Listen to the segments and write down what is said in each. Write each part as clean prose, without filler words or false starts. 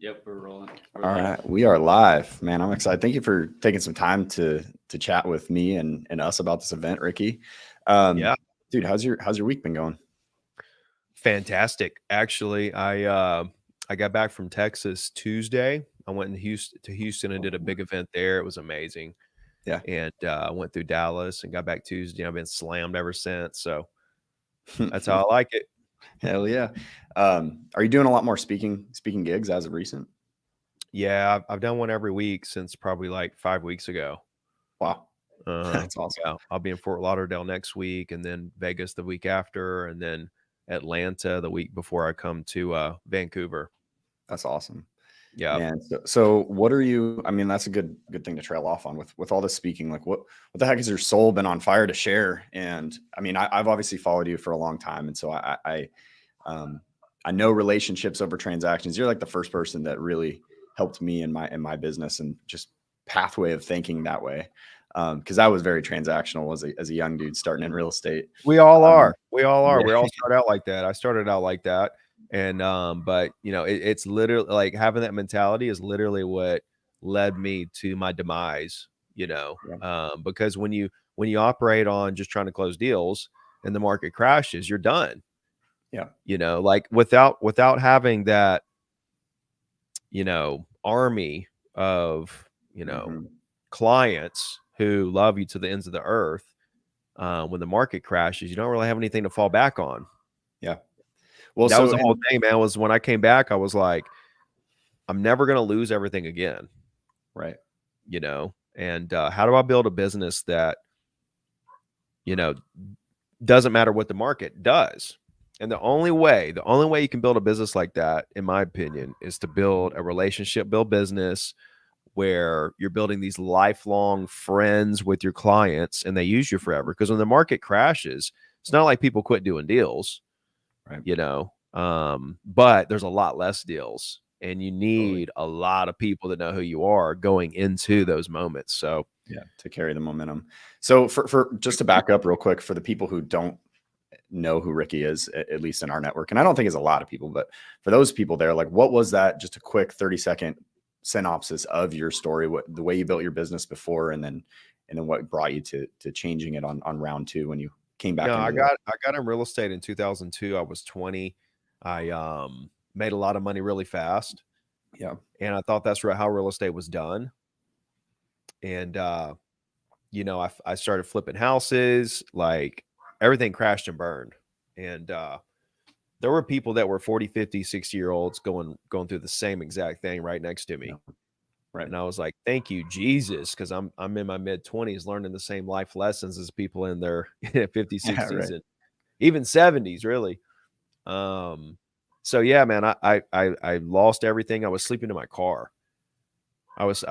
Yep, we're rolling. We're All live. right, we are live, man. I'm excited. Thank you for taking some time to chat with me and us about this event, Ricky. Yeah, Dude, how's your week been going? fantastic. Actually, I got back from Texas Tuesday. I went to Houston and did a big event there. It was amazing. Yeah, And I went through Dallas and got back Tuesday. I've been slammed ever since. So that's how I like it. hell yeah. Are you doing a lot more speaking gigs as of recent? Yeah, I've done one every week since probably like 5 weeks ago. Wow, Uh-huh. that's awesome. Yeah, I'll be in Fort Lauderdale next week, and then Vegas the week after, and then Atlanta the week before I come to Vancouver. That's awesome. Yeah. Man, so what are you? I mean, that's a good thing to trail off on with all this speaking. Like, what the heck has your soul been on fire to share? And I mean, I've obviously followed you for a long time, and so I know relationships over transactions. You're like the first person that really helped me in my business and just pathway of thinking that way. Because I was very transactional as a young dude starting in real estate. We all are. We all are. Yeah. We all start out like that. I started out like that. And but you know, it's literally like having that mentality is literally what led me to my demise, you know. Yeah. Because when you operate on just trying to close deals and the market crashes, you're done. Yeah. You know, like without having that, you know, army of, you know, clients who love you to the ends of the earth. When the market crashes, you don't really have anything to fall back on. Yeah. Well, that was the whole thing, man. Was when I came back, I was like, I'm never going to lose everything again. Right. You know, and how do I build a business that, you know, doesn't matter what the market does? And the only way you can build a business like that, in my opinion, is to build a relationship, build business where you're building these lifelong friends with your clients and they use you forever. Because when the market crashes, it's not like people quit doing deals, right? You know, but there's a lot less deals and you need a lot of people that know who you are going into those moments. So yeah, to carry the momentum. So for just to back up real quick, for the people who don't know who Ricky is, at least in our network, and I don't think it's a lot of people, but for those people there, like, what was that? Just a quick 30-second synopsis of your story, what the way you built your business before, and then what brought you to changing it on round two when you came back. I got in real estate in 2002. I was 20. I made a lot of money really fast. Yeah. And I thought that's how real estate was done. And you know, I started flipping houses, like everything crashed and burned. And there were people that were 40, 50, 60-year-olds going through the same exact thing right next to me. Yeah. Right. And I was like, thank you, Jesus, because I'm in my mid-20s learning the same life lessons as people in their 50s, 60s, right. and even 70s, really. So yeah, man, I lost everything. I was sleeping in my car. I was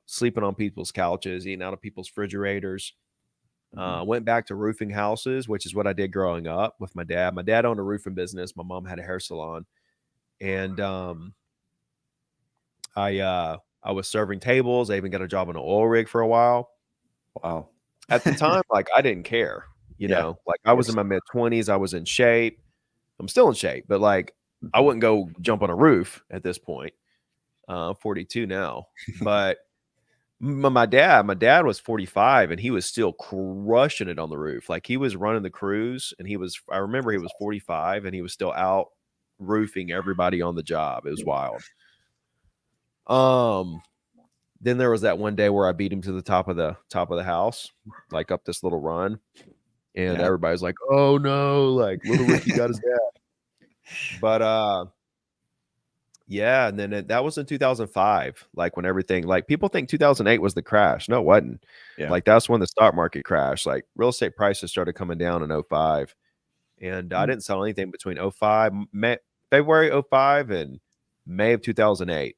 sleeping on people's couches, eating out of people's refrigerators. Went back to roofing houses, which is what I did growing up with my dad. My dad owned a roofing business. My mom had a hair salon. And I was serving tables. I even got a job on an oil rig for a while. Wow. At the time, like, I didn't care, you know, like I was in my mid-20s. I was in shape. I'm still in shape, but like I wouldn't go jump on a roof at this point. 42 now, but my dad was 45 and he was still crushing it on the roof. Like he was running the crews and I remember he was 45 and he was still out roofing everybody on the job. It was wild. Then there was that one day where I beat him to the top of the house, like up this little run. And everybody's like, oh no, like little Ricky got his dad. But yeah, and then that was in 2005, like when everything, like people think 2008 was the crash. No, it wasn't. Yeah. Like that's when the stock market crashed. Like real estate prices started coming down in 05. And I didn't sell anything between February 05 and May of 2008.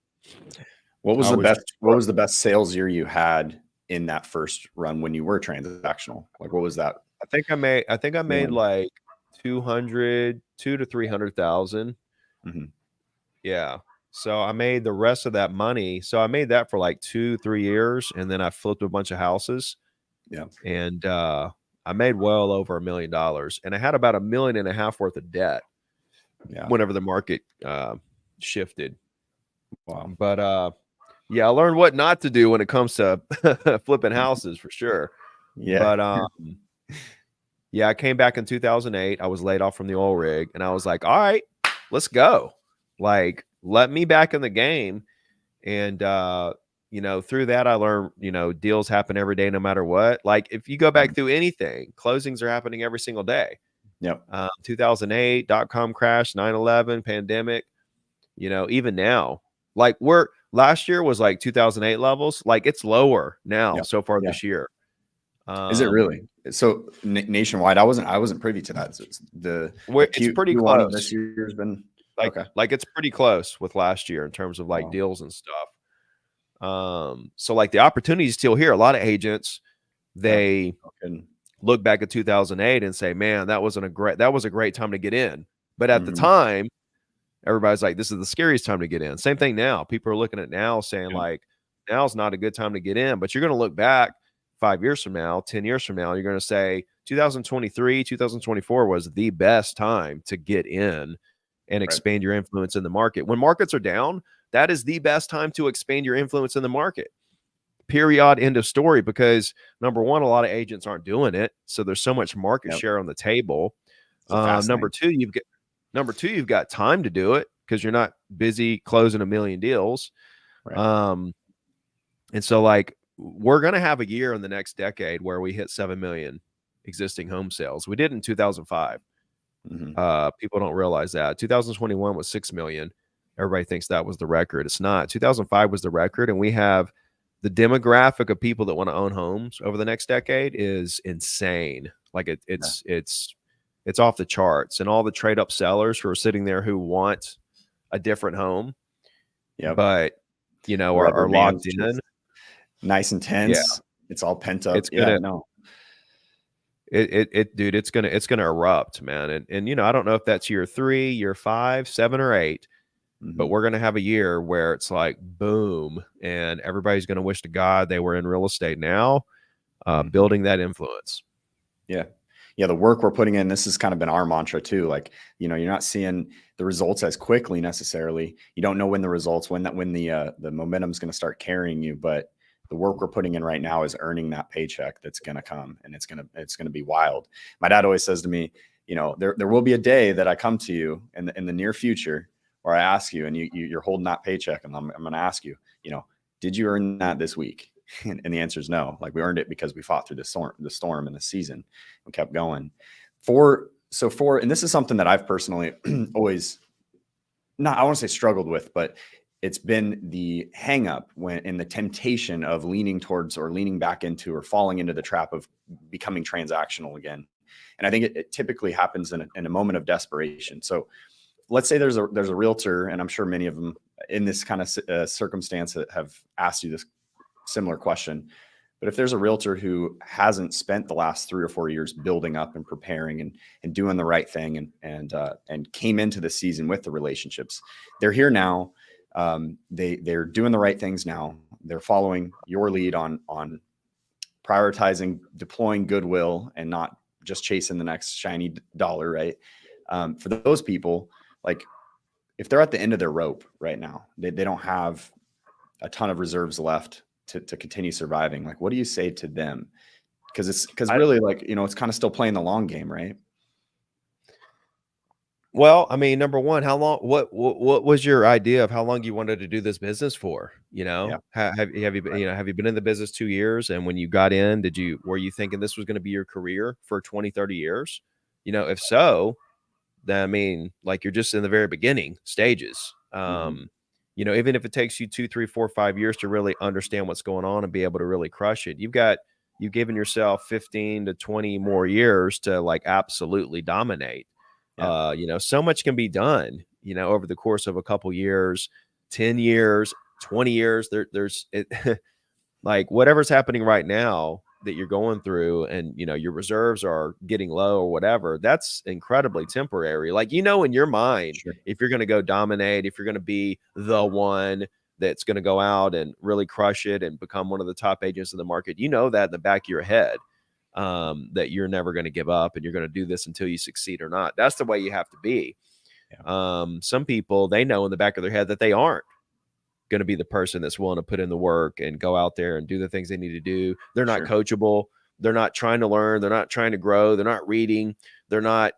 What was the best sales year you had in that first run when you were transactional? Like what was that? I think I made like 200 to 300,000. Yeah. So I made the rest of that money. So I made that for like 2-3 years. And then I flipped a bunch of houses. Yeah. And I made well over $1 million. And I had about $1.5 million worth of debt. Yeah. Whenever the market shifted. Wow. But yeah, I learned what not to do when it comes to flipping houses for sure. Yeah. But yeah, I came back in 2008. I was laid off from the oil rig, and I was like, all right, let's go. Like, let me back in the game. And through that I learned, deals happen every day no matter what. Like, if you go back through anything, closings are happening every single day. Yep. 2008 dot-com crash, 9/11 pandemic, even now, like, we're last year was like 2008 levels. Like, it's lower now Yep. so far Yeah. this year. Is it really? So nationwide, I wasn't privy to that. So it's It's pretty Q1 of this close. year has been okay. Like it's pretty close with last year in terms of like Wow. deals and stuff. So like the opportunity is still here. A lot of agents, they look back at 2008 and say, man, that was a great time to get in. But at the time, everybody's like, this is the scariest time to get in. Same thing now. People are looking at now saying like, now's not a good time to get in. But you're going to look back 5 years from now, 10 years from now, you're going to say 2023, 2024 was the best time to get in and expand your influence in the market. When markets are down, that is the best time to expand your influence in the market. Period. End of story. Because number one, a lot of agents aren't doing it, so there's so much market share on the table. Number two, you've got time to do it because you're not busy closing a million deals. And so, like, we're going to have a year in the next decade where we hit 7 million existing home sales. We did in 2005. People don't realize that 2021 was 6 million. Everybody thinks that was the record. It's not. 2005 was the record, and we have the demographic of people that want to own homes over the next decade is insane. Like, it's off the charts, and all the trade up sellers who are sitting there who want a different home, but are locked in, nice and tense. Yeah. It's all pent up. It's gonna, dude, it's gonna erupt, man. And I don't know if that's year 3, year 5, 7, or 8, but we're gonna have a year where it's like boom, and everybody's gonna wish to God they were in real estate now, building that influence. Yeah, the work we're putting in, this has kind of been our mantra too. Like, you're not seeing the results as quickly necessarily. You don't know when the results, when the momentum is going to start carrying you, but the work we're putting in right now is earning that paycheck that's going to come, and it's going to be wild. My dad always says to me, there will be a day that I come to you in the near future where I ask you, and you're holding that paycheck, and I'm going to ask you, did you earn that this week? And the answer is no. Like, we earned it because we fought through the storm and the season and kept going. And this is something that I've personally always I want to say struggled with, but it's been the hang up in the temptation of leaning towards or leaning back into or falling into the trap of becoming transactional again. And I think it typically happens in a moment of desperation. So let's say there's a realtor, and I'm sure many of them in this kind of circumstance have asked you this similar question. But if there's a realtor who hasn't spent the last 3 or 4 years building up and preparing and doing the right thing and came into the season with the relationships, they're here now. They're doing the right things now. They're following your lead on prioritizing, deploying goodwill, and not just chasing the next shiny dollar, right? For those people, like, if they're at the end of their rope right now, they don't have a ton of reserves left to continue surviving. Like, what do you say to them? Because really, like, it's kind of still playing the long game, right? Well, I mean, number one, how long? What was your idea of how long you wanted to do this business for? Have you been in the business 2 years? And when you got in, were you thinking this was going to be your career for 20, 30 years? If so, then I mean, like, you're just in the very beginning stages. Even if it takes you 2, 3, 4, 5 years to really understand what's going on and be able to really crush it, you've given yourself 15 to 20 more years to, like, absolutely dominate. So much can be done, over the course of a couple years, 10 years, 20 years. There's like, whatever's happening right now that you're going through, and your reserves are getting low or whatever, that's incredibly temporary. Like, in your mind, if you're going to go dominate, if you're going to be the one that's going to go out and really crush it and become one of the top agents in the market, that in the back of your head, that you're never going to give up and you're going to do this until you succeed or not. That's the way you have to be. Some people, they know in the back of their head that they aren't. going to be the person that's willing to put in the work and go out there and do the things they need to do. They're not Sure. coachable. They're not trying to learn. They're not trying to grow. They're not reading. They're not,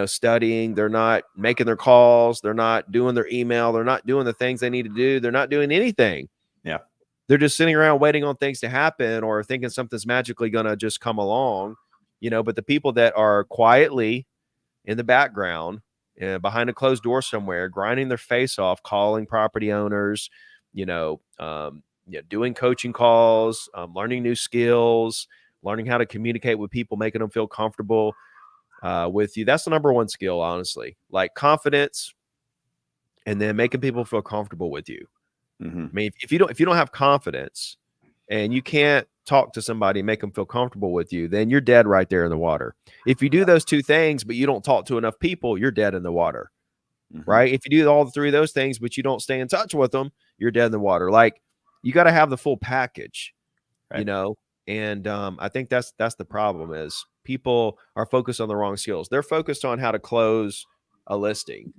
studying. They're not making their calls. They're not doing their email. They're not doing the things they need to do. They're not doing anything. Yeah. They're just sitting around waiting on things to happen or thinking something's magically going to just come along, but the people that are quietly in the background, behind a closed door somewhere, grinding their face off, calling property owners, doing coaching calls, learning new skills, learning how to communicate with people, making them feel comfortable with you. That's the number one skill, honestly, like confidence, and then making people feel comfortable with you. Mm-hmm. I mean, if you don't have confidence and you can't talk to somebody and make them feel comfortable with you, then you're dead right there in the water. If you do those two things, but you don't talk to enough people, you're dead in the water, right? If you do all three of those things, but you don't stay in touch with them, you're dead in the water. Like, you got to have the full package, right. And I think that's the problem is people are focused on the wrong skills. They're focused on how to close a listing.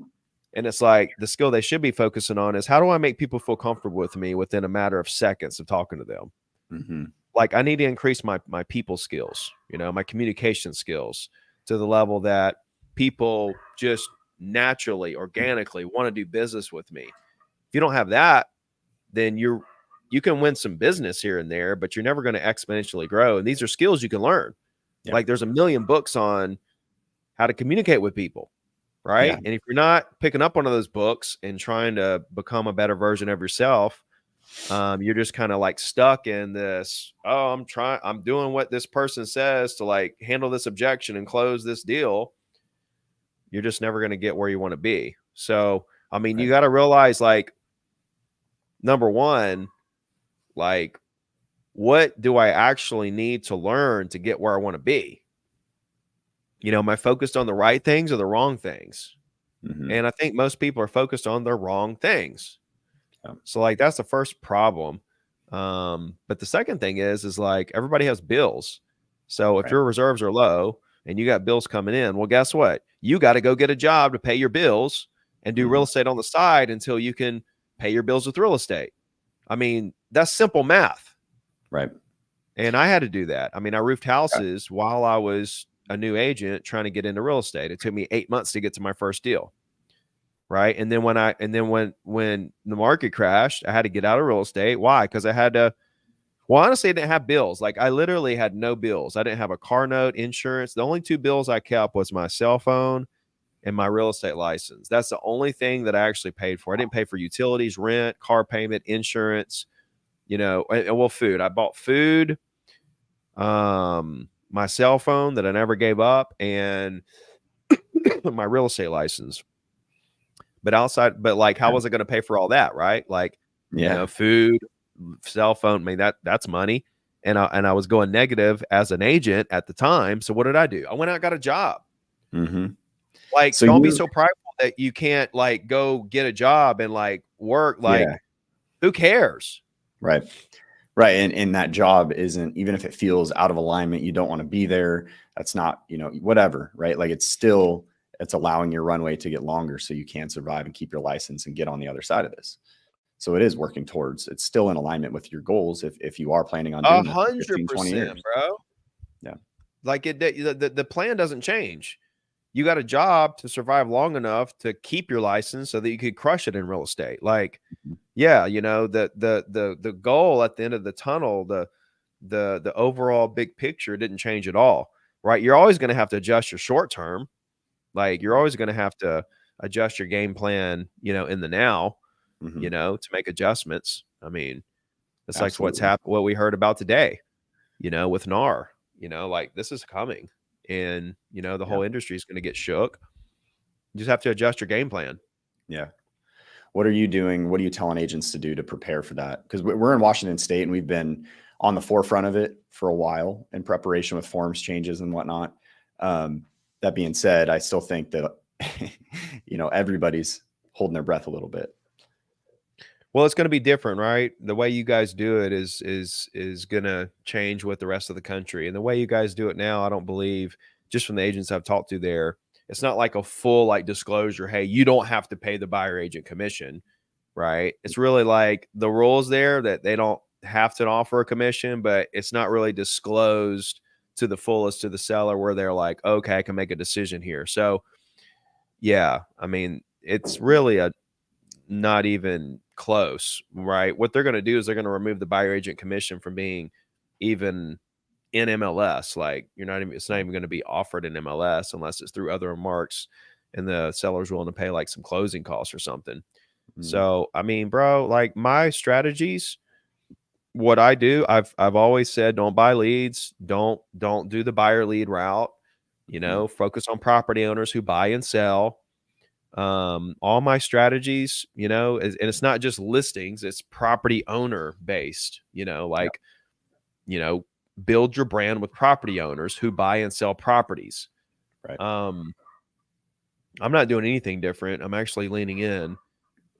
And it's like the skill they should be focusing on is how do I make people feel comfortable with me within a matter of seconds of talking to them? Mm-hmm. Like, I need to increase my people skills, my communication skills to the level that people just naturally, organically want to do business with me. If you don't have that, then you can win some business here and there, but you're never going to exponentially grow. And these are skills you can learn. Yeah. Like, there's a million books on how to communicate with people, right? Yeah. And if you're not picking up one of those books and trying to become a better version of yourself, you're just kind of like stuck in this, I'm doing what this person says to like handle this objection and close this deal. You're just never going to get where you want to be. So, I mean, you got to realize, like, number one, like, what do I actually need to learn to get where I want to be? Am I focused on the right things or the wrong things? Mm-hmm. And I think most people are focused on the wrong things. Yeah. So, like, that's the first problem. But the second thing is like, everybody has bills. So if your reserves are low and you got bills coming in, well, guess what? You got to go get a job to pay your bills and do real estate on the side until you can pay your bills with real estate. I mean, that's simple math. Right. And I had to do that. I mean, I roofed houses while I was a new agent trying to get into real estate. It took me 8 months to get to my first deal. Right. And then when the market crashed, I had to get out of real estate. Why? Because I had to, honestly, I didn't have bills. Like, I literally had no bills. I didn't have a car note, insurance. The only two bills I kept was my cell phone and my real estate license. That's the only thing that I actually paid for. I didn't pay for utilities, rent, car payment, insurance, and food. I bought food, my cell phone that I never gave up, and my real estate license. But like, how was I going to pay for all that? Right. Like, food, cell phone. I mean, that's money. And I was going negative as an agent at the time. So what did I do? I went out and got a job. Mm-hmm. Like, so don't be so prideful that you can't like go get a job and like work. Like, who cares? Right. Right. And that job isn't, even if it feels out of alignment, you don't want to be there. That's not, whatever. Right. Like, it's allowing your runway to get longer so you can survive and keep your license and get on the other side of this. So it is working towards, it's still in alignment with your goals. If you are planning on doing 100%, bro. Yeah. Like, the plan doesn't change. You got a job to survive long enough to keep your license so that you could crush it in real estate. Like, the goal at the end of the tunnel, the overall big picture didn't change at all. Right. You're always going to have to adjust your short term. Like, you're always going to have to adjust your game plan, in the now, to make adjustments. I mean, it's like what we heard about today, with NAR, like, this is coming, and, the whole industry is going to get shook. You just have to adjust your game plan. Yeah. What are you doing? What are you telling agents to do to prepare for that? Because we're in Washington State and we've been on the forefront of it for a while in preparation with forms changes and whatnot. That being said, I still think that, everybody's holding their breath a little bit. Well, it's going to be different, right? The way you guys do it is going to change with the rest of the country. And the way you guys do it now, I don't believe, just from the agents I've talked to there, it's not like a full like disclosure. Hey, you don't have to pay the buyer agent commission. right? It's really like the rules there that they don't have to offer a commission, but it's not really disclosed to the fullest to the seller where they're like, okay, I can make a decision here. So yeah, I mean, it's really a not even close, right? What they're going to do is they're going to remove the buyer agent commission from being even in MLS. Like you're not even, it's not even going to be offered in MLS unless it's through other remarks and the seller's willing to pay like some closing costs or something. So, I mean, bro, like my strategies, what I do, I've always said, don't buy leads, don't do the buyer lead route, you know, focus on property owners who buy and sell. All my strategies, you know, and it's not just listings, it's property owner based, you know, like, you know, build your brand with property owners who buy and sell properties. Right. I'm not doing anything different. I'm actually leaning in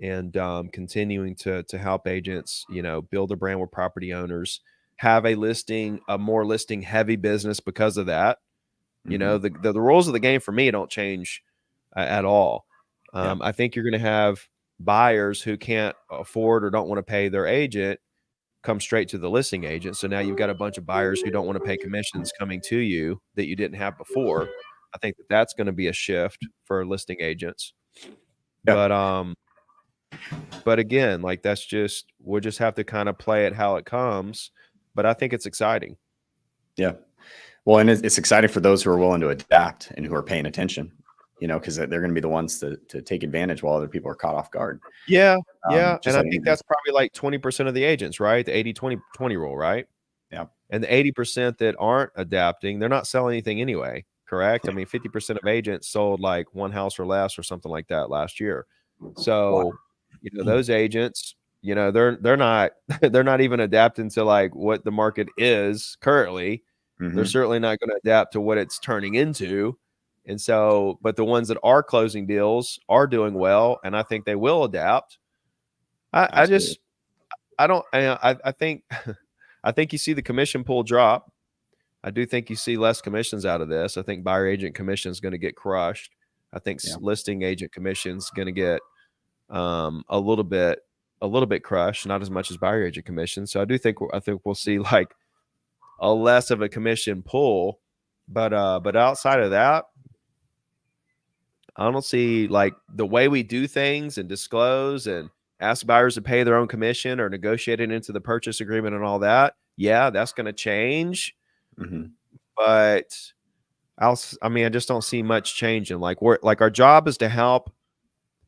and continuing to help agents, you know, build a brand with property owners, have a more listing heavy business because of that. You know, the rules of the game for me don't change at all. I think you're going to have buyers who can't afford or don't want to pay their agent come straight to the listing agent. So now you've got a bunch of buyers who don't want to pay commissions coming to you that you didn't have before. I think that that's going to be a shift for listing agents. But again, like we'll just have to kind of play it how it comes. But I think it's exciting. Yeah. Well, and it's exciting for those who are willing to adapt and who are paying attention, you know, because they're going to be the ones to take advantage while other people are caught off guard. Yeah. Yeah. And I like think that's probably like 20% of the agents, right? The 80-20 rule, right? Yeah. And the 80% that aren't adapting, they're not selling anything anyway. Correct. I mean, 50% of agents sold like one house or less or something like that last year. So, you know, those agents, you know, they're not they're not even adapting to like what the market is currently. They're certainly not going to adapt to what it's turning into. And so, but the ones that are closing deals are doing well, and I think they will adapt. I think I think you see the commission pool drop. I do think you see less commissions out of this. I think buyer agent commission is going to get crushed. I think listing agent commission is going to get a little bit crushed, not as much as buyer agent commission. So I think we'll see like a less of a commission pull, but outside of that, I don't see like the way we do things and disclose and ask buyers to pay their own commission or negotiate it into the purchase agreement and all that. Yeah, that's going to change. But I mean, I just don't see much changing. Like our job is to help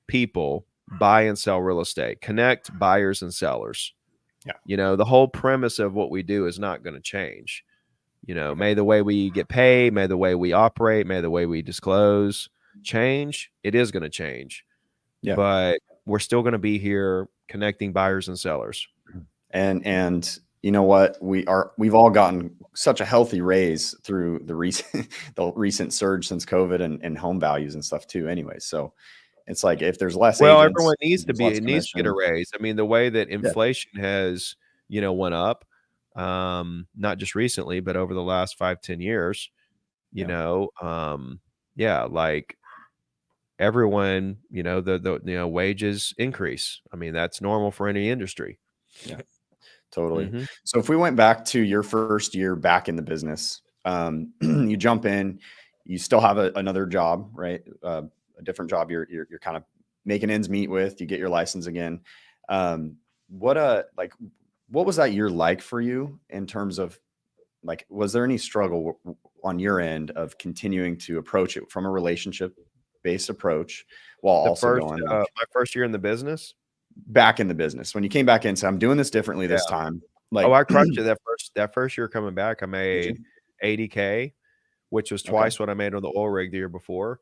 people buy and sell real estate, connect buyers and sellers. Yeah. You know, the whole premise of what we do is not going to change. You know, may the way we get paid, may the way we operate, may the way we disclose change. It is going to change. Yeah. But we're still going to be here connecting buyers and sellers. And you know what? We've all gotten such a healthy raise through the recent surge since COVID and home values and stuff too anyway. So it's like if there's less agents, everyone needs to get a raise. I mean, the way that inflation has, you know, went up, not just recently, but over the last 5-10 years, you know, like everyone, you know, the wages increase. I mean, that's normal for any industry. Yeah, totally. So if we went back to your first year back in the business, you jump in, you still have another job, right? A different job you're kind of making ends meet with, you get your license again. What was that year like for you in terms of like, was there any struggle on your end of continuing to approach it from a relationship based approach while going my first year in the business? Back in the business, when you came back in, so I'm doing this differently this time. Like, I crushed it that first year coming back. I made $80K, which was twice what I made on the oil rig the year before.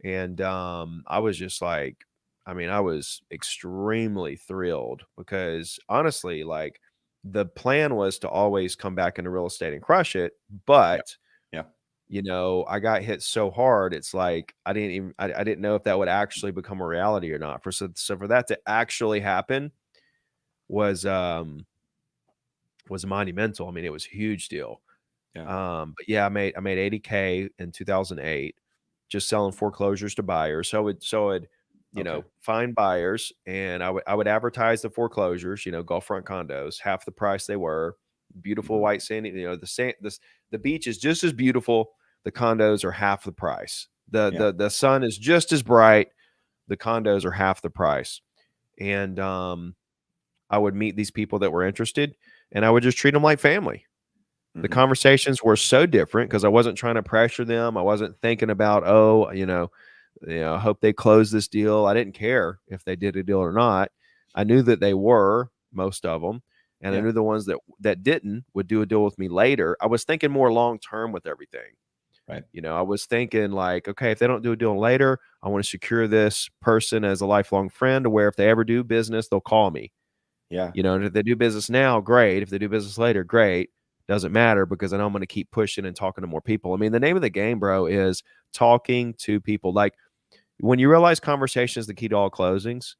And I was just like, I mean, I was extremely thrilled because honestly, like the plan was to always come back into real estate and crush it. But you know, I got hit so hard. It's like, I didn't know if that would actually become a reality or not. So for that to actually happen was monumental. I mean, it was a huge deal. But yeah, I made $80K in 2008, just selling foreclosures to buyers. So you Okay. know, find buyers, and I would advertise the foreclosures, you know, Gulfront condos, half the price they were, beautiful white sandy, you know, the beach is just as beautiful. The condos are half the price. The sun is just as bright. The condos are half the price. And I would meet these people that were interested, and I would just treat them like family. The conversations were so different because I wasn't trying to pressure them. I wasn't thinking about, oh, I hope they close this deal. I didn't care if they did a deal or not. I knew that they were, most of them, and I knew the ones that didn't would do a deal with me later. I was thinking more long term with everything. Right. You know, I was thinking like, okay, if they don't do a deal later, I want to secure this person as a lifelong friend to where if they ever do business, they'll call me. Yeah. You know, and if they do business now, great. If they do business later, great. Doesn't matter because I know I'm going to keep pushing and talking to more people. I mean, the name of the game, bro, is talking to people. Like when you realize conversation is the key to all closings,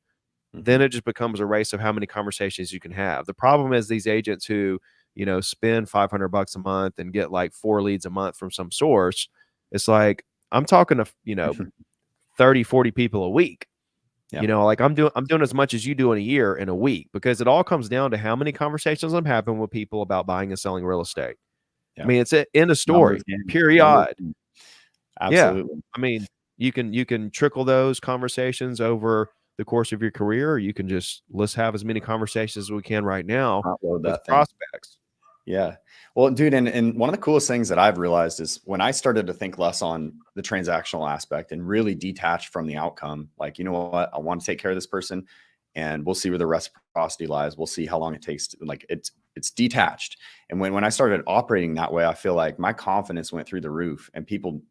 then it just becomes a race of how many conversations you can have. The problem is these agents who, you know, spend $500 a month and get like 4 leads a month from some source. It's like, I'm talking to, you know, 30, 40 people a week. Yeah. You know, like I'm doing as much as you do in a year in a week, because it all comes down to how many conversations I'm having with people about buying and selling real estate. Yeah. I mean, it's in a story, period. Absolutely. Yeah. I mean, you can trickle those conversations over the course of your career, or you can just, let's have as many conversations as we can right now with prospects. Yeah. Well, dude, and one of the coolest things that I've realized is when I started to think less on the transactional aspect and really detach from the outcome, like, you know what, I want to take care of this person and we'll see where the reciprocity lies. We'll see how long it takes to, like, it's detached. And when I started operating that way, I feel like my confidence went through the roof, and people,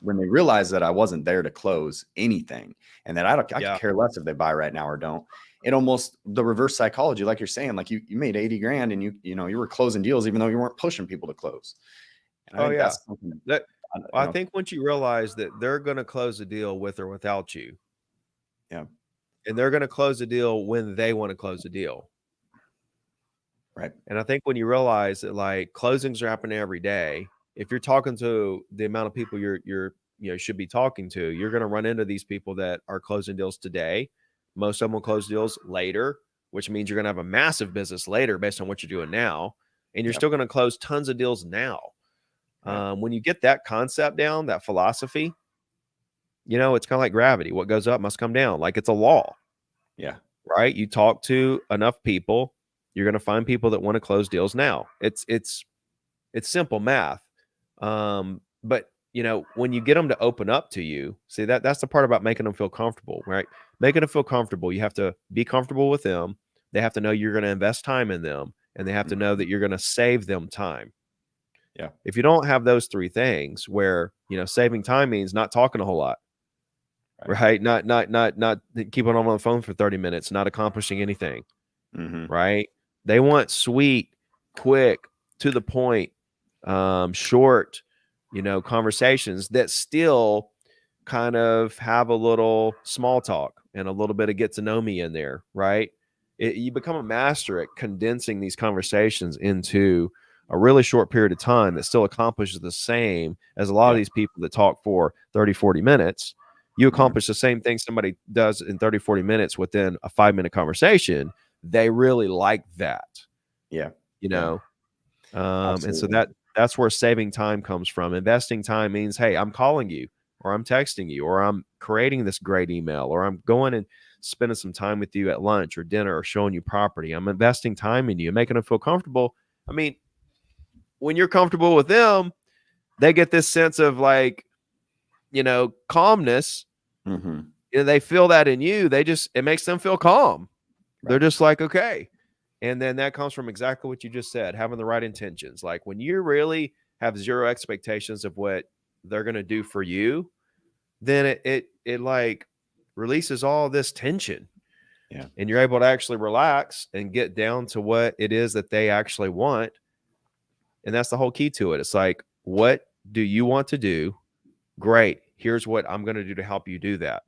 when they realized that I wasn't there to close anything and that I could care less if they buy right now or don't. It almost the reverse psychology, like you're saying, like you made 80 grand and you were closing deals even though you weren't pushing people to close. And I think that's something that I think once you realize that they're going to close a deal with or without you, and they're going to close a deal when they want to close a deal, right? And I think when you realize that like closings are happening every day, if you're talking to the amount of people you're should be talking to, you're going to run into these people that are closing deals today. Most of them will close deals later, which means you're going to have a massive business later based on what you're doing now. And you're still going to close tons of deals now. When you get that concept down, that philosophy, you know, it's kind of like gravity. What goes up must come down. Like it's a law. Yeah. Right. You talk to enough people, you're going to find people that want to close deals now. It's simple math. But you know, when you get them to open up to you, see that's the part about making them feel comfortable, right? Making them feel comfortable. You have to be comfortable with them. They have to know you're going to invest time in them, and they have to know that you're going to save them time. Yeah. If you don't have those three things, where, you know, saving time means not talking a whole lot, right? Not keeping them on the phone for 30 minutes, not accomplishing anything, right? They want sweet, quick, to the point, short, you know, conversations that still kind of have a little small talk and a little bit of get to know me in there, right? You become a master at condensing these conversations into a really short period of time that still accomplishes the same as a lot of these people that talk for 30, 40 minutes. You accomplish the same thing somebody does in 30, 40 minutes within a 5-minute conversation. They really like that. Yeah. You know? And so that's where saving time comes from. Investing time means, hey, I'm calling you, or I'm texting you, or I'm creating this great email, or I'm going and spending some time with you at lunch or dinner, or showing you property. I'm investing time in you, making them feel comfortable. I mean, when you're comfortable with them, they get this sense of like, you know, calmness. And they feel that in you. It makes them feel calm. They're just like, okay. And then that comes from exactly what you just said, having the right intentions. Like when you really have zero expectations of what they're going to do for you, then it like releases all this tension. Yeah. And you're able to actually relax and get down to what it is that they actually want. And that's the whole key to it. It's like, what do you want to do? Great. Here's what I'm going to do to help you do that.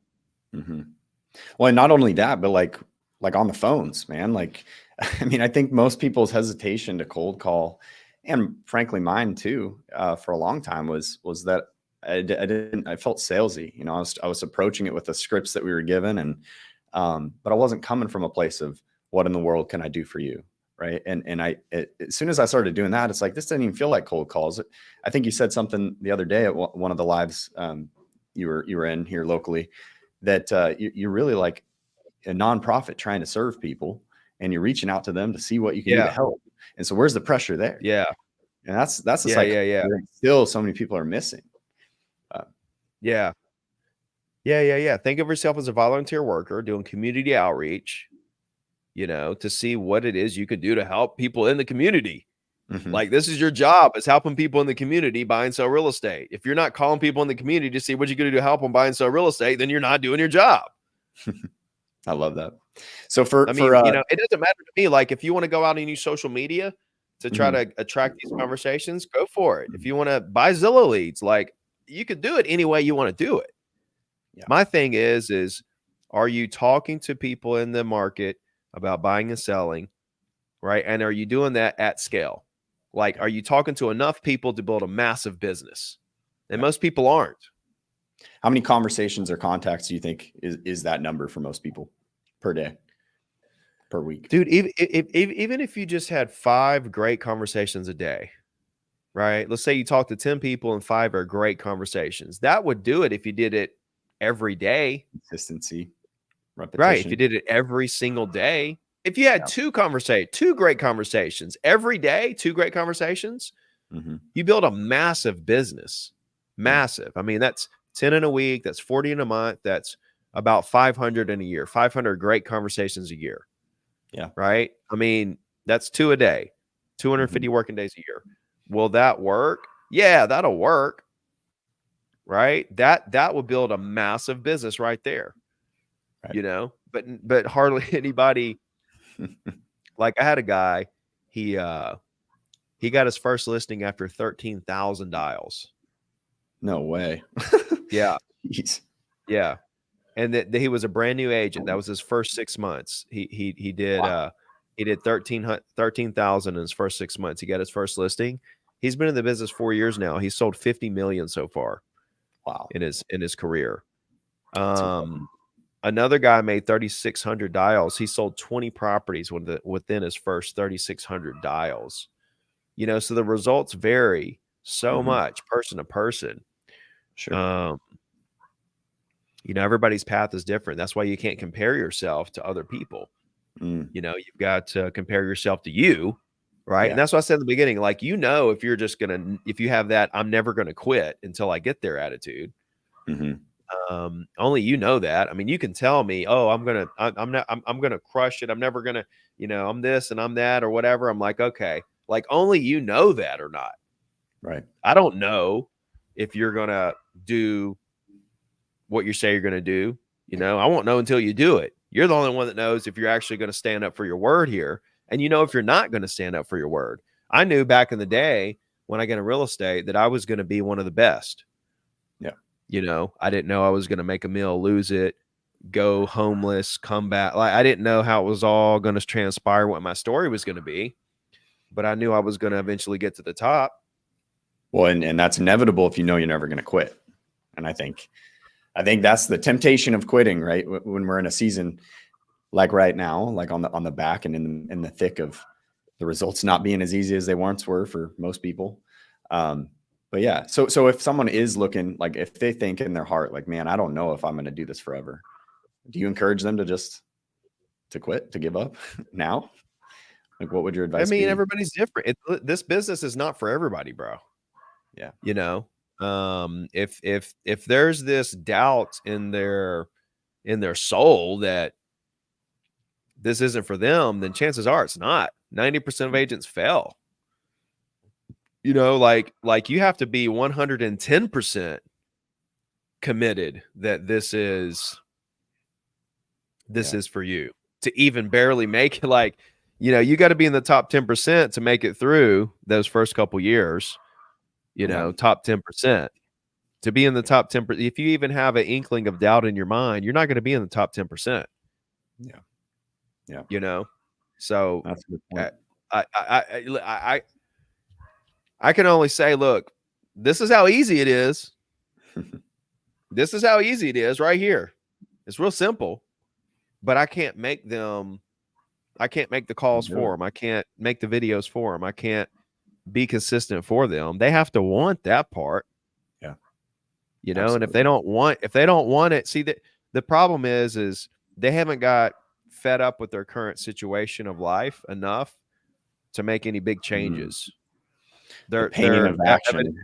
Well, and not only that, but like on the phones, man, like, I mean, I think most people's hesitation to cold call, and frankly, mine too, for a long time was that I felt salesy. You know, I was approaching it with the scripts that we were given, and but I wasn't coming from a place of what in the world can I do for you, right? And as soon as I started doing that, it's like this doesn't even feel like cold calls. I think you said something the other day at one of the lives you were in here locally, that you're really like a nonprofit trying to serve people, and you're reaching out to them to see what you can do to help. And so where's the pressure there? Yeah. And that's the psyche still so many people are missing. Yeah. Think of yourself as a volunteer worker doing community outreach, you know, to see what it is you could do to help people in the community. Like, this is your job, is helping people in the community buy and sell real estate. If you're not calling people in the community to see what you're going to do to help them buy and sell real estate, then you're not doing your job. I love that. So you know, it doesn't matter to me. Like, if you want to go out and use social media to try to attract these conversations, go for it. If you want to buy Zillow leads, like, you could do it any way you want to do it. Yeah. My thing is are you talking to people in the market about buying and selling, right? And are you doing that at scale? Like, are you talking to enough people to build a massive business? And most people aren't. How many conversations or contacts do you think is that number for most people per day, per week? Dude, even if you just had 5 great conversations a day, right? Let's say you talk to 10 people and 5 are great conversations. That would do it if you did it every day. Consistency, repetition. Right. If you did it every single day. If you had 2 great conversations every day, 2 great conversations, you build a massive business. Massive. I mean, that's 10 in a week. That's 40 in a month. That's about 500 in a year, 500 great conversations a year. Yeah. Right. I mean, that's 2 a day, 250 working days a year. Will that work? Yeah, that'll work. Right. That will build a massive business right there. Right. You know, but hardly anybody. Like, I had a guy, he got his first listing after 13,000 dials. No way. Yeah. Jeez. Yeah. And that he was a brand new agent. That was his first 6 months. He did 13,000 in his first 6 months. He got his first listing. He's been in the business 4 years now. He's sold 50 million so far. Wow. In his career. Another guy made 3,600 dials. He sold 20 properties within his first 3,600 dials. You know, so the results vary so much person to person. Sure. You know, everybody's path is different. That's why you can't compare yourself to other people. You know, you've got to compare yourself to you, right? Yeah. And that's what I said in the beginning. Like, you know, if you have that, I'm never going to quit until I get there attitude. Only you know that. I mean, you can tell me, oh, I'm gonna crush it. I'm never gonna, you know, I'm this and I'm that or whatever. I'm like, okay, like, only you know that or not. Right. I don't know if you're gonna do what you say you're gonna do. You know, I won't know until you do it. You're the only one that knows if you're actually going to stand up for your word here. And you know, if you're not going to stand up for your word. I knew back in the day when I got into real estate that I was going to be one of the best. Yeah. You know, I didn't know I was going to make a meal, lose it, go homeless, come back. Like, I didn't know how it was all going to transpire, what my story was going to be, but I knew I was going to eventually get to the top. Well, and that's inevitable if you know you're never going to quit. And I think that's the temptation of quitting, right? When we're in a season like right now, like on the back and in the thick of the results not being as easy as they once were for most people. But yeah, so if someone is looking, like, if they think in their heart, like, man, I don't know if I'm going to do this forever, do you encourage them to quit, to give up now? Like, what would your advice be? Everybody's different. This business is not for everybody, bro. Yeah. You know, if there's this doubt in their soul that this isn't for them, then chances are it's not. 90% of agents fail. You know, like you have to be 110% committed that this is for you to even barely make it. Like, you know, you got to be in the top 10% to make it through those first couple years, you know, top 10%. To be in the top 10%, if you even have an inkling of doubt in your mind, you're not going to be in the top 10%. Yeah. Yeah. You know, so that's a good point. I can only say, look, this is how easy it is. This is how easy it is right here. It's real simple, but I can't make them. I can't make the calls for them. I can't make the videos for them. I can't be consistent for them. They have to want that part. Yeah. You know, absolutely. And if they don't want it, see that the problem is they haven't got fed up with their current situation of life enough to make any big changes. The pain of action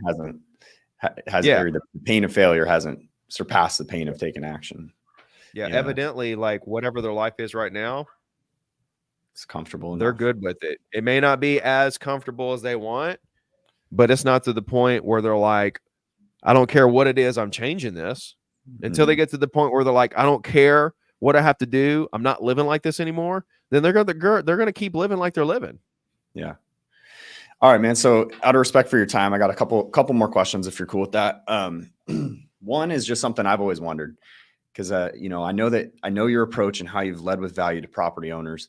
the pain of failure hasn't surpassed the pain of taking action. Yeah, evidently, like whatever their life is right now, it's comfortable. They're good with it. It may not be as comfortable as they want, but it's not to the point where they're like, I don't care what it is, I'm changing this. Until they get to the point where they're like, I don't care what I have to do, I'm not living like this anymore. Then they're gonna keep living like they're living. Yeah. All right, man. So out of respect for your time, I got a couple more questions if you're cool with that. One is just something I've always wondered, because you know, I know your approach and how you've led with value to property owners,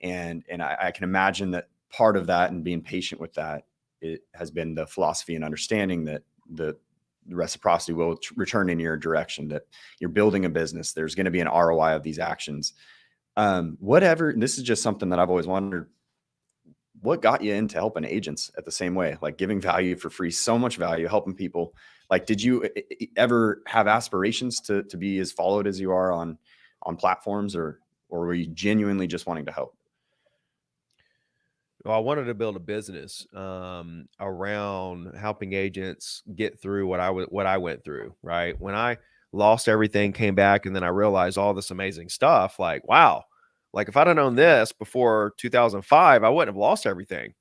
and I can imagine that part of that and being patient with that, it has been the philosophy and understanding that the reciprocity will return in your direction, that you're building a business, there's going to be an ROI of these actions. Whatever. This is just something that I've always wondered. What got you into helping agents at the same way, like giving value for free, so much value, helping people? Like, did you ever have aspirations to be as followed as you are on platforms, or were you genuinely just wanting to help? Well, I wanted to build a business around helping agents get through what I went through, right? When I lost everything, came back, and then I realized all this amazing stuff, like, wow, like if I'd have known this before 2005, I wouldn't have lost everything.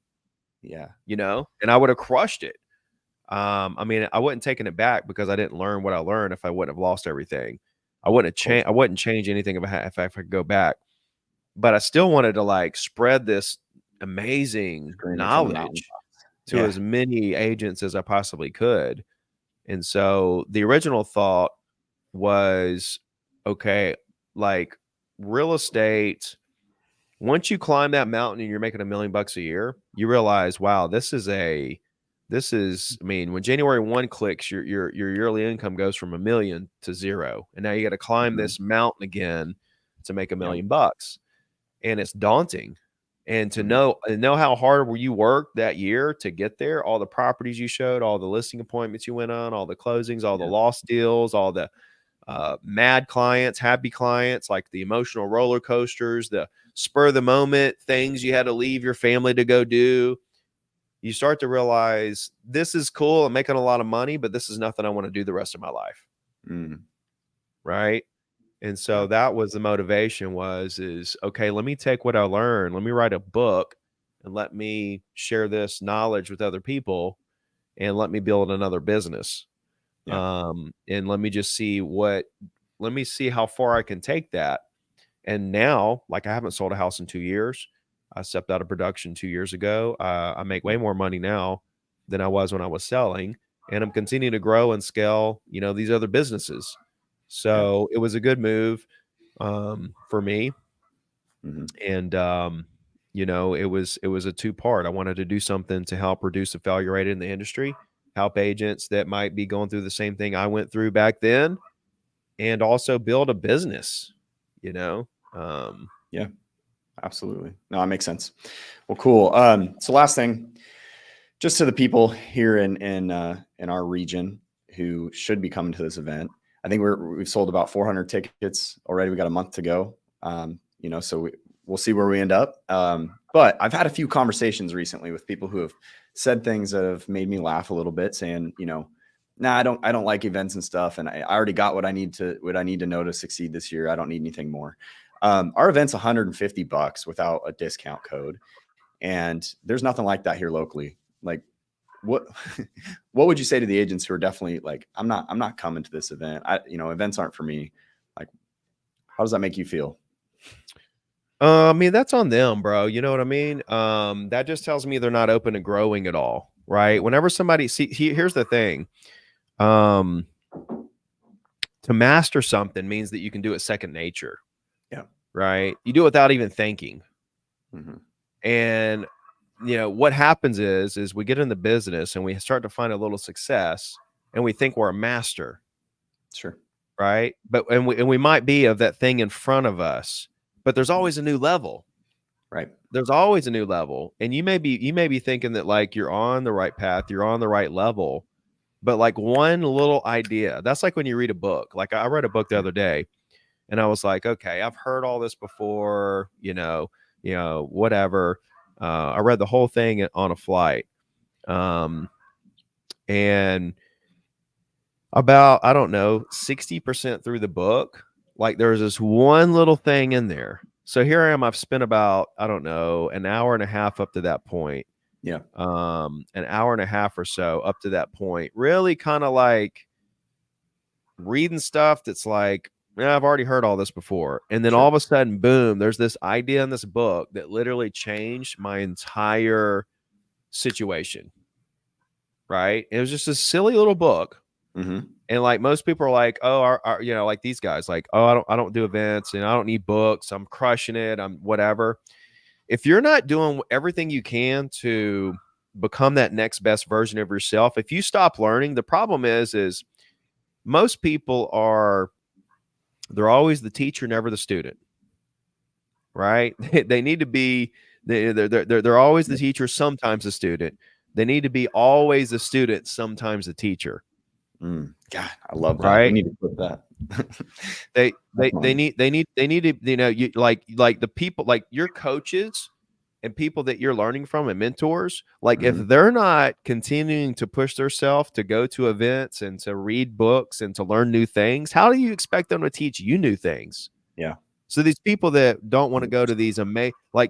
Yeah. You know, and I would have crushed it. I mean, I wouldn't taken it back because I didn't learn what I learned if I wouldn't have lost everything. I wouldn't change anything if I could go back. But I still wanted to like spread this amazing knowledge to as many agents as I possibly could. And so the original thought was, okay, like real estate, once you climb that mountain and you're making $1 million a year, you realize, wow, I mean, when January 1 clicks, your yearly income goes from $1 million to 0. And now you got to climb this mountain again to make $1 million. And it's daunting. And to know how hard you worked that year to get there, all the properties you showed, all the listing appointments you went on, all the closings, all the lost deals, all the mad clients, happy clients, like the emotional roller coasters, the spur of the moment things you had to leave your family to go do. You start to realize this is cool. I'm making a lot of money, but this is nothing I want to do the rest of my life. Right. And so that was the motivation is, okay, let me take what I learned. Let me write a book and let me share this knowledge with other people and let me build another business. And let me just see how far I can take that. And now, like, I haven't sold a house in 2 years. I stepped out of production 2 years ago. I make way more money now than I was when I was selling, and I'm continuing to grow and scale, you know, these other businesses. So it was a good move for me. And, you know, it was a 2-part. I wanted to do something to help reduce the failure rate in the industry, help agents that might be going through the same thing I went through back then, and also build a business, you know? Yeah, absolutely. No, that makes sense. Well, cool. So last thing, just to the people here in our region who should be coming to this event, I think we've sold about 400 tickets already. We got a month to go. You know, so we'll see where we end up. But I've had a few conversations recently with people who have said things that have made me laugh a little bit, saying, you know, nah, I don't like events and stuff, and I already got what I need to know to succeed this year. I don't need anything more. Our event's $150 without a discount code, and there's nothing like that here locally. Like, what would you say to the agents who are definitely like, I'm not coming to this event. You know, events aren't for me. Like, how does that make you feel? I mean, that's on them, bro. You know what I mean? That just tells me they're not open to growing at all, right? Whenever somebody here's the thing. To master something means that you can do it second nature. Yeah. Right. You do it without even thinking. And, you know, what happens is we get in the business and we start to find a little success, and we think we're a master. Sure. Right. And we might be of that thing in front of us, but there's always a new level. Right. There's always a new level. And you may be thinking that like you're on the right path, you're on the right level, but like one little idea, that's like when you read a book. Like I read a book the other day and I was like, okay, I've heard all this before, whatever. I read the whole thing on a flight. And about, I don't know, 60% through the book, like there's this one little thing in there. So here I am, I've spent about, I don't know, an hour and a half up to that point. Yeah. An hour and a half or so up to that point, really kind of like reading stuff that's like, yeah, I've already heard all this before. And then all of a sudden, boom, there's this idea in this book that literally changed my entire situation. Right. It was just a silly little book. Mm-hmm. And like most people are like, oh, like these guys, like, oh, I don't do events and I don't need books. I'm crushing it. I'm whatever. If you're not doing everything you can to become that next best version of yourself, if you stop learning, the problem is most people they're always the teacher, never the student. Right. They need to be, they're always the teacher, sometimes the student. They need to be always the student, sometimes the teacher. God, I love that. Right. We need to put that. they need to, you like the people, like your coaches and people that you're learning from and mentors, like if they're not continuing to push themselves to go to events and to read books and to learn new things, how do you expect them to teach you new things? Yeah. So these people that don't want to go to these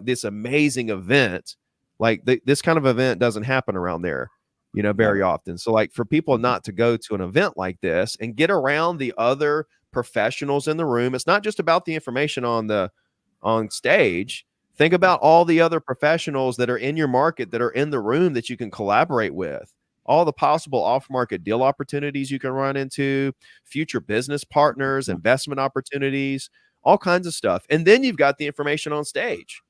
this amazing event, like this kind of event doesn't happen around there, very often. So like for people not to go to an event like this and get around the other professionals in the room, it's not just about the information on stage. Think about all the other professionals that are in your market that are in the room that you can collaborate with, all the possible off-market deal opportunities you can run into, future business partners, investment opportunities, all kinds of stuff. And then you've got the information on stage,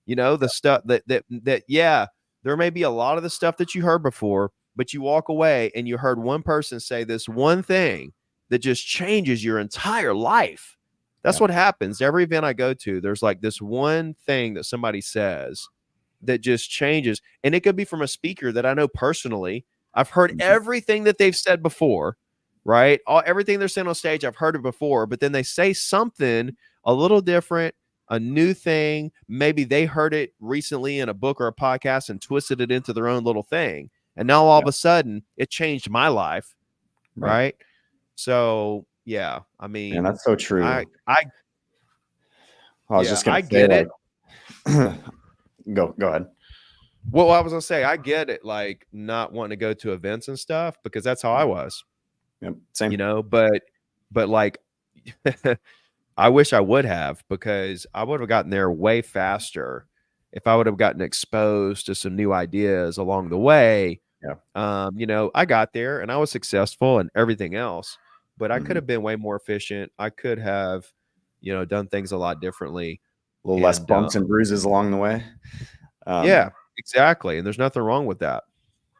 the stuff that, yeah, there may be a lot of the stuff that you heard before, but you walk away and you heard one person say this one thing that just changes your entire life. That's what happens. Every event I go to, there's like this one thing that somebody says that just changes. And it could be from a speaker that I know personally. I've heard everything that they've said before, right? Everything they're saying on stage, I've heard it before, but then they say something a little different, a new thing. Maybe they heard it recently in a book or a podcast and twisted it into their own little thing. And now all of a sudden it changed my life. Right. So yeah, I mean, and that's so true. I was just gonna I get it. Go ahead. Well, I was gonna say I get it, like not wanting to go to events and stuff, because that's how I was. Yep, same. But like I wish I would have, because I would have gotten there way faster if I would have gotten exposed to some new ideas along the way. I got there and I was successful and everything else, but I could have been way more efficient. I could have, done things a lot differently. A little less bumps and bruises along the way. Yeah, exactly. And there's nothing wrong with that.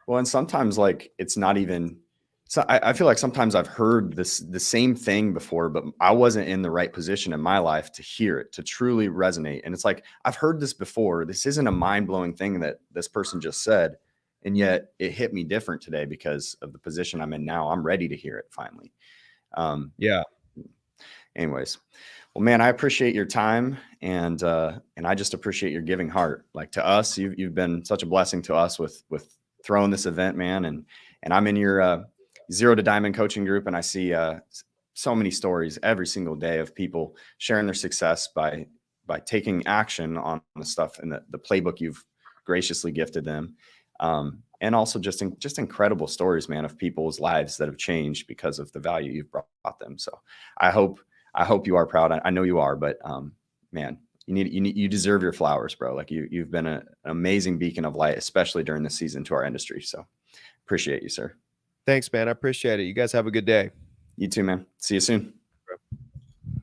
Well, and sometimes like it's not even, so I feel like sometimes I've heard the same thing before, but I wasn't in the right position in my life to hear it, to truly resonate. And it's like, I've heard this before. This isn't a mind-blowing thing that this person just said. And yet it hit me different today because of the position I'm in now. I'm ready to hear it finally. Anyways, well, man, I appreciate your time, and I just appreciate your giving heart. Like to us, you've been such a blessing to us with throwing this event, man. And I'm in your Zero to Diamond coaching group, and I see so many stories every single day of people sharing their success by taking action on the stuff and the playbook you've graciously gifted them. And also just incredible stories, man, of people's lives that have changed because of the value you've brought them. So I hope you are proud. I know you are, but man, you deserve your flowers, bro. Like you've been an amazing beacon of light, especially during this season to our industry. So appreciate you, sir. Thanks, man. I appreciate it. You guys have a good day. You too, man. See you soon.